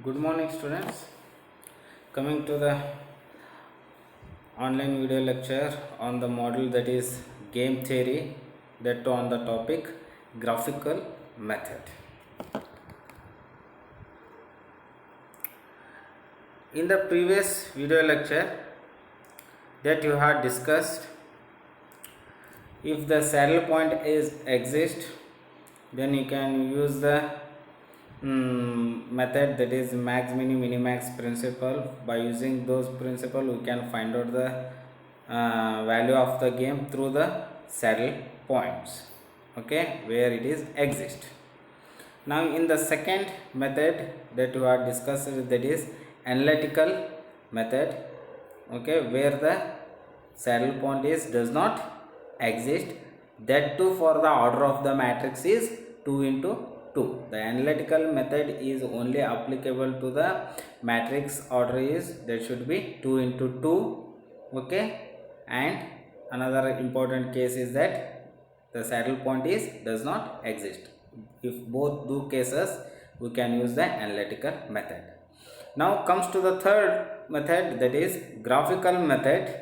Good morning, students. Coming to the online video lecture on the model that is game theory, that too on the topic graphical method. In the previous video lecture that you had discussed, if the saddle point is exist, then you can use the method that is max mini minimax principle. By using those principle we can find out the value of the game through the saddle points, okay, where it is exist. Now in the second method that we are discussed, that is analytical method, okay, where the saddle point is does not exist, that too for the order of the matrix is 2 into 2. The analytical method is only applicable to the matrix order is that should be 2 into 2, okay. And another important case is that the saddle point is does not exist. If both do cases, we can use the analytical method. Now comes to the third method, that is graphical method.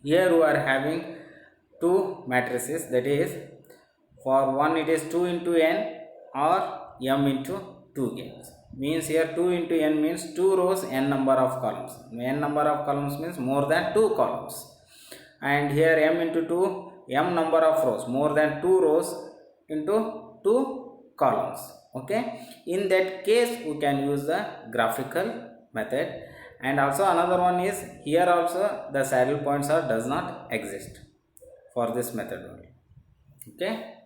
Here we are having two matrices, that is for one it is 2 into n or m into 2 games. Means here 2 into n means 2 rows, n number of columns. N number of columns means more than 2 columns. And here m into 2, m number of rows, more than 2 rows into 2 columns, okay. In that case we can use the graphical method. And also another one is, here also the saddle points are does not exist for this method only, okay.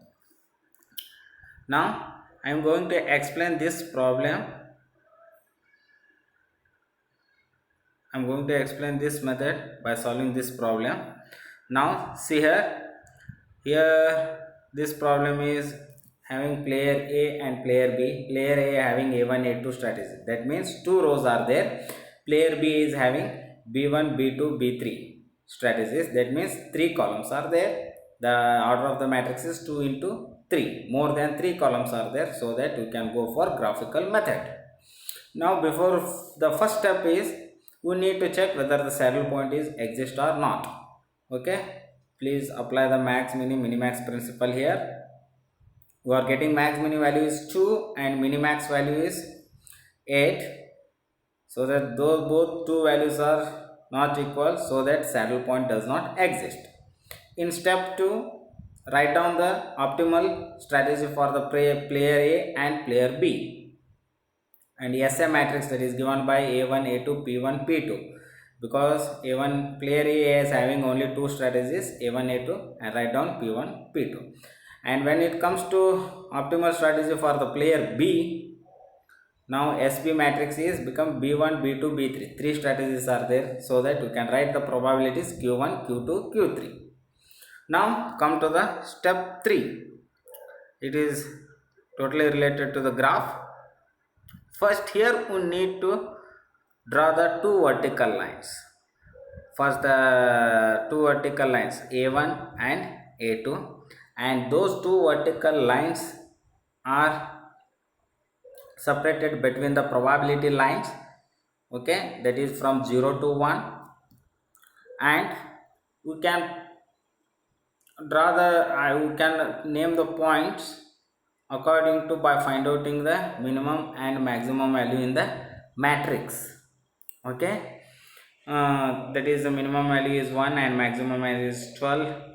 Now I am going to explain this problem. I am going to explain this method by solving this problem. Now see here this problem is having player A and player B. Player A having A1 A2 strategy, that means 2 rows are there. Player B is having B1 B2 B3 strategies, that means 3 columns are there. The order of the matrix is 2 into 3, more than 3 columns are there, so that we can go for graphical method. Now before the first step is, we need to check whether the saddle point is exist or not, okay. Please apply the max mini minimax principle here. We are getting max mini value is 2 and minimax value is 8, so that those both two values are not equal, so that saddle point does not exist. In step 2, write down the optimal strategy for the player A and player B, and SA matrix that is given by A1 A2 P1 P2, because A1 player A is having only 2 strategies, A1 A2, and write down P1 P2. And when it comes to optimal strategy for the player B, now SB matrix is become B1 B2 B3, 3 strategies are there, so that you can write the probabilities Q1 Q2 Q3. Now come to the step 3. It is totally related to the graph. First here we need to draw the two vertical lines. First the two vertical lines A1 and A2, and those two vertical lines are separated between the probability lines, okay, that is from 0 to 1. And we can draw the we can name the points according to by find outing the minimum and maximum value in the matrix, okay. That is the minimum value is 1 and maximum value is 12.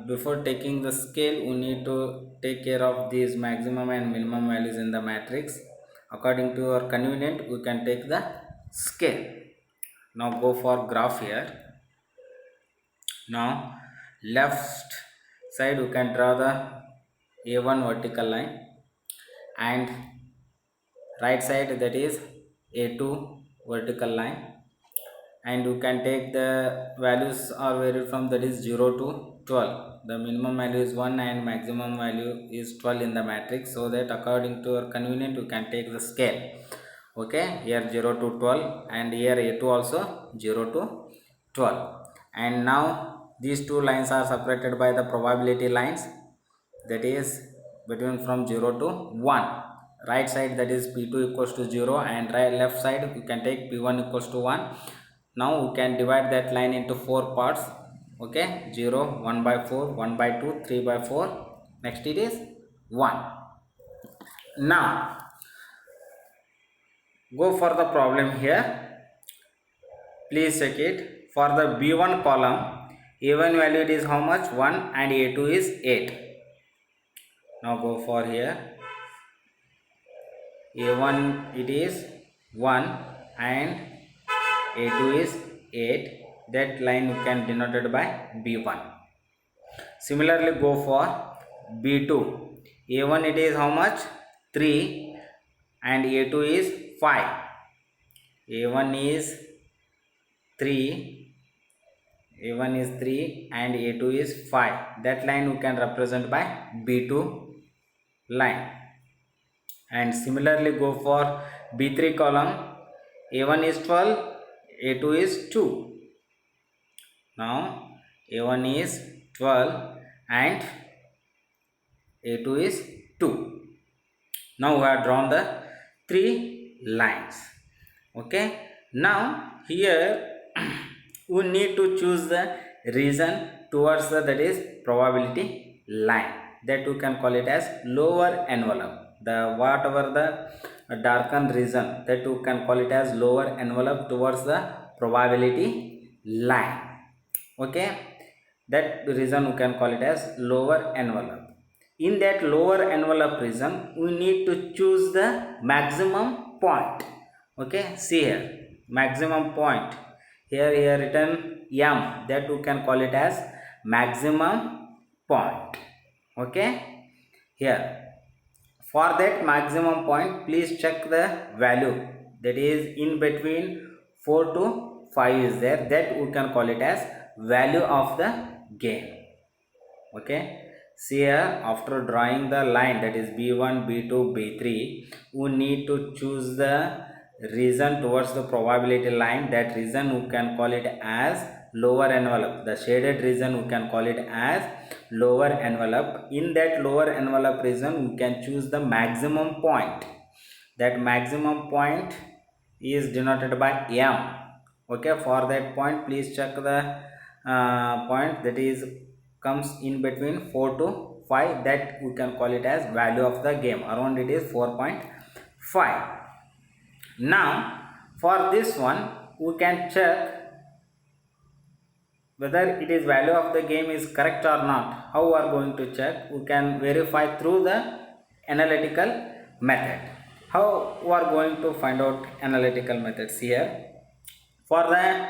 Before taking the scale, we need to take care of these maximum and minimum values in the matrix. According to our convenient, we can take the scale. Now go for graph here. Now left side we can draw the A1 vertical line, and right side that is A2 vertical line, and you can take the values are varied from that is 0 to 12. The minimum value is 1 and maximum value is 12 in the matrix, so that according to your convenient you can take the scale, okay. Here 0 to 12, and here A2 also 0 to 12. And now these two lines are separated by the probability lines, that is between from 0 to 1. right side, that is P2 equals to 0, and right left side you can take P1 equals to 1. Now we can divide that line into 4 parts. Okay, 0, 1 by 4, 1 by 2, 3 by 4. Next it is 1. Now go for the problem here. Please check it. For the B1 column, A1 value it is how much? 1, and A2 is 8. Now go for here. A1 it is 1 and A2 is 8. That line you can denote it by B1. Similarly go for B2. A1 it is how much? 3 and A2 is 5. A1 is 3, A1 is 3 and A2 is 5. That line you can represent by B2 line. And similarly go for B3 column. A1 is 12, A2 is 2. Now A1 is 12 and A2 is 2. Now we have drawn the 3 lines. Okay. Now here we need to choose the region towards the, that is probability line, that you can call it as lower envelope. The whatever the darkened region, that you can call it as lower envelope towards the probability line. Okay, that region you can call it as lower envelope. In that lower envelope region we need to choose the maximum point. Okay, see here, maximum point. Here written M, that you can call it as maximum point. Okay, here for that maximum point, please check the value, that is in between 4 to 5 is there, that we can call it as value of the game. Okay, see here, after drawing the line, that is B1, B2, B3, we need to choose the region towards the probability line. That region we can call it as lower envelope. The shaded region we can call it as lower envelope. In that lower envelope region we can choose the maximum point. That maximum point is denoted by M. Okay, for that point please check the point, that is comes in between 4 to 5, that we can call it as value of the game. Around it is 4.5. now for this one we can check whether it is value of the game is correct or not. How we are going to check? We can verify through the analytical method. How we are going to find out analytical methods here? For the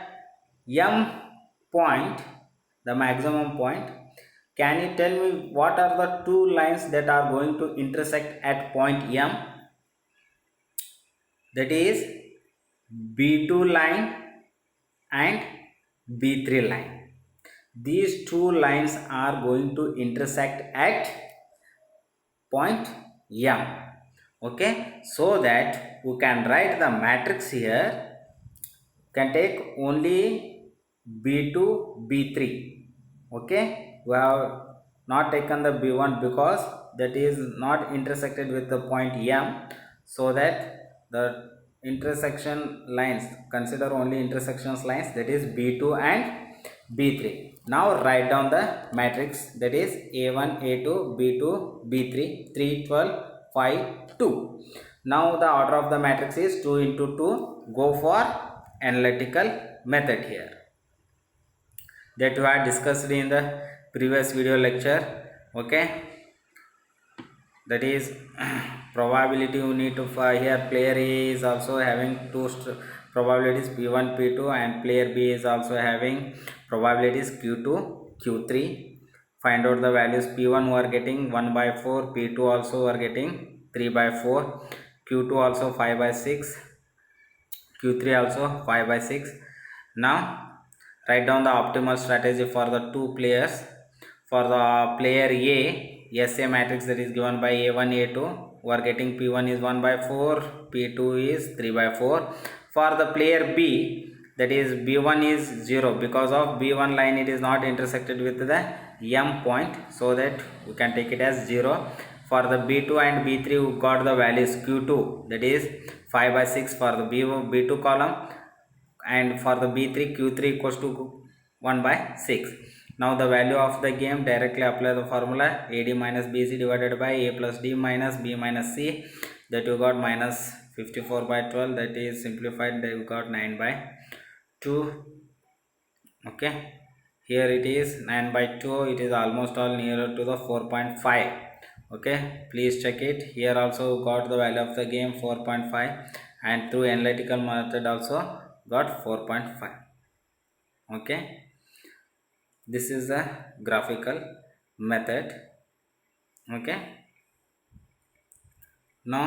M point, the maximum point, can you tell me what are the two lines that are going to intersect at point M? That is B2 line and B3 line. These two lines are going to intersect at point M. Okay, so that we can write the matrix here, can take only B2, B3. Okay, we have not taken the B1 because that is not intersected with the point M, so that the intersection lines, consider only intersections lines, that is B2 and B3. Now write down the matrix, that is A1, A2, B2, B3, 3, 12, 5, 2. Now the order of the matrix is 2 into 2. Go for analytical method here, that we had discussed in the previous video lecture. Okay, that is probability you need to here player A is also having two probabilities P1, P2, and player B is also having probabilities Q2, Q3. Find out the values. P1 we are getting 1 by 4, P2 also we are getting 3 by 4, Q2 also 5 by 6, Q3 also 5 by 6. Now write down the optimal strategy for the two players. For the player A, SA matrix that is given by A1, A2, we are getting P1 is 1 by 4, P2 is 3 by 4. For the player B, that is B1 is 0, because of B1 line it is not intersected with the M point, so that we can take it as 0. For For the B2 and B3 we got the values Q2, that is 5 by 6 for the B2 column, and for the B3 Q3 equals to 1 by 6. Now the value of the game, directly apply the formula AD minus BC divided by A plus D minus B minus C, that you got minus 54 by 12, that is simplified, that you got 9 by 2. Okay, here it is 9 by 2, it is almost all nearer to the 4.5. okay, please check it. Here also got the value of the game 4.5, and through analytical method also got 4.5. okay, this is the graphical method. okay, now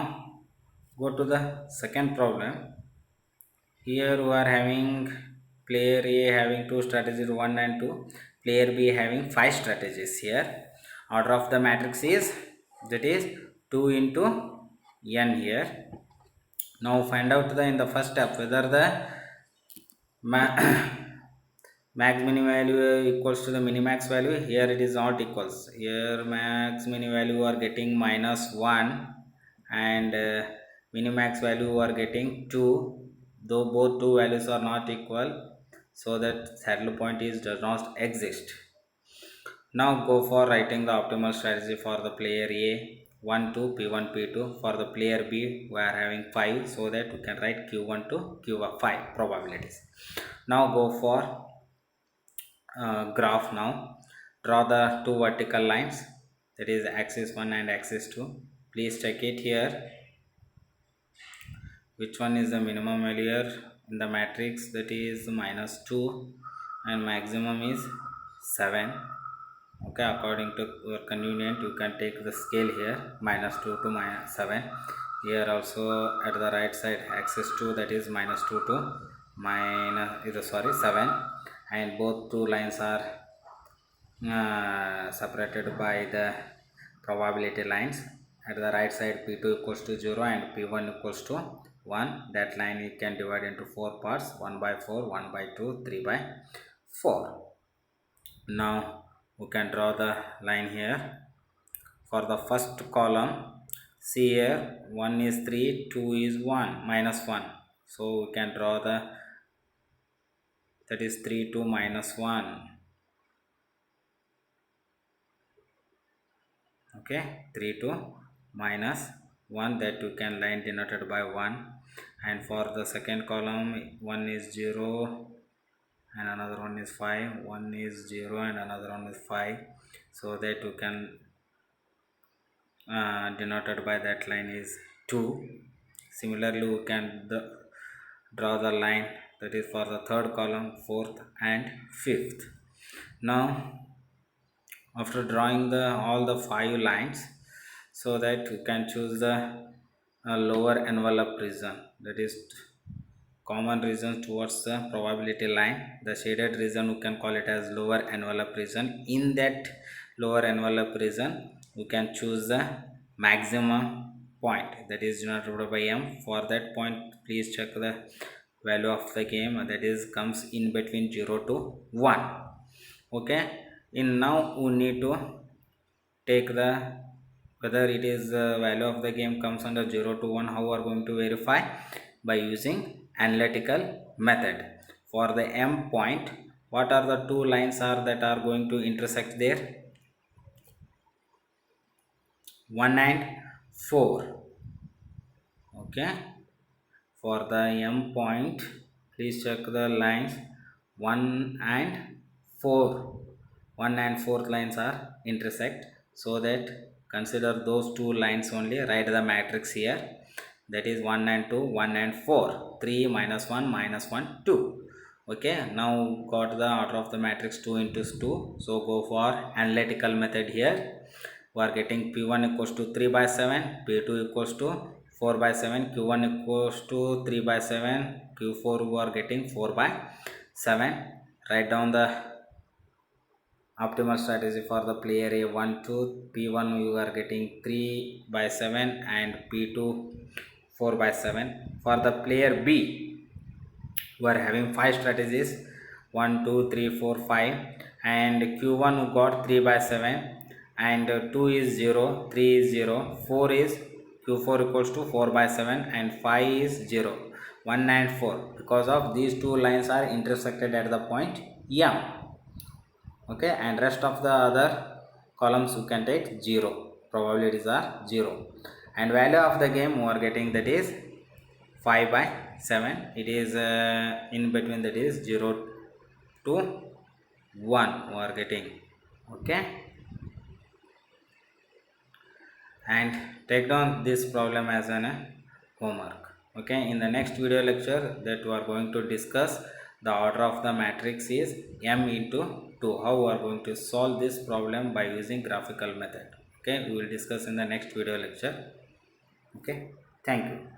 go to the second problem. Here we are having player A having two strategies 1 and 2, player B having 5 strategies. Here order of the matrix is, that is 2 into n. Here now find out the in the first step whether the max mini value equals to the minimax value. Here it is not equals. Here max mini value are getting minus 1, and minimax value are getting 2, though both two values are not equal, so that saddle point is does not exist. Now go for writing the optimal strategy for the player A 1 to P1 P2. For the player B we are having 5, so that we can write Q1 to Q5 probabilities. Now go for graph. Now draw the two vertical lines, that is axis 1 and axis 2. Please check it here, which one is the minimum value here in the matrix, that is minus 2, and maximum is 7. okay, according to your convenient you can take the scale here, minus 2 to minus 7. Here also at the right side axis 2, that is minus 2 to minus 7, and both two lines are separated by the probability lines. At the right side P2 equals to 0 and P1 equals to 1. That line you can divide into 4 parts, 1 by 4, 1 by 2, 3 by 4. Now we can draw the line here. For the first column, see here 1 is 3, 2 is 1, minus 1, so we can draw the, that is 3 to minus 1. okay, 3 to minus 1, that you can line denoted by 1. And for the second column 1 is 0 and another one is 5, 1 is 0 and another one is 5, so that you can denoted by that line is 2. Similarly we can draw the line, that is for the third column, fourth and fifth. Now after drawing the all the 5 lines, so that you can choose the lower envelope region, that is common region towards the probability line. The shaded region we can call it as lower envelope region. In that lower envelope region we can choose the maximum point, that is denoted by m. For that point please check the value of the game, that is comes in between 0 to 1. okay, in now we need to take the whether it is value of the game comes under 0 to 1. How we are going to verify? By using analytical method. For the m point, what are the two lines are that are going to intersect there? 1 and 4. okay, for the m point please check the lines 1 and 4. 1 and 4th lines are intersect, so that consider those two lines only. Write the matrix here, that is 1 and 2, 1 and 4, 3 minus 1 minus 1 2. okay, now got the order of the matrix 2 into 2, so go for analytical method. Here we are getting P1 equals to 3 by 7, P2 equals to 4 by 7, Q1 equals to 3 by 7, Q4 we are getting 4 by 7. Write down the optimal strategy for the player A 1 to P1 you are getting 3 by 7 and P2 4 by 7. For the player B we are having 5 strategies 1 2 3 4 5, and Q1 got 3 by 7 and 2 is 0, 3 is 0, 4 is q4 equals to 4 by 7, and 5 is 0, 1 and 4, because of these two lines are intersected at the point M. Okay, and rest of the other columns you can take 0, probabilities are 0, and value of the game we are getting, that is 5 by 7. It is in between, that is 0 to 1 we are getting. Okay, and take down this problem as an homework. Okay, in the next video lecture that we are going to discuss the order of the matrix is m into 2, how we are going to solve this problem by using graphical method. Okay, we will discuss in the next video lecture. Okay, thank you.